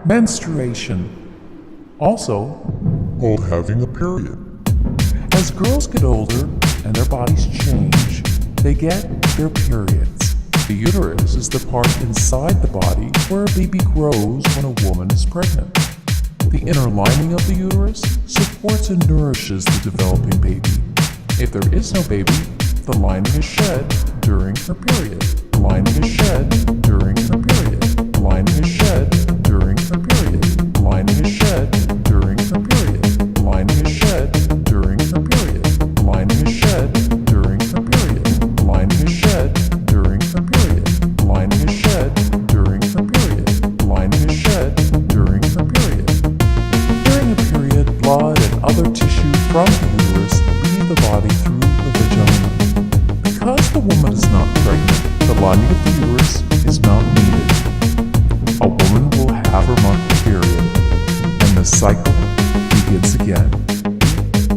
Menstruation, also called having a period. as girls get older and their bodies change, they get their periods. The uterus is the part inside the body where a baby grows when a woman is pregnant. The inner lining of the uterus supports and nourishes the developing baby. If there is no baby, the lining is shed during her period. The lining is shed during her period. The lining is shed during her period. The lining is shed during her period. The lining is shed during her period. The lining is shed during her period. The lining is shed during her period. The lining is shed during her period. The lining is shed during her period. During a period, blood and other tissue from the uterus leave the body through the vagina. Because the woman is not pregnant, the lining of the uterus is not needed. A woman will have her monthly period, and the cycle begins again.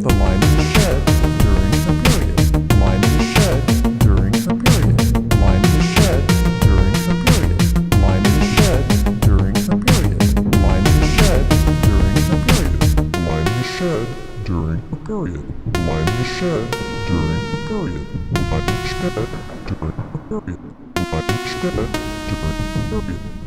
The lining is shed during her period. The lining is shed during her period. The lining is shed during her period. The lining is shed during her period. The lining is shed during her period. The lining is shed during a period. The lining is shed during a period. The lining is shed during a period. The lining is shed during a period.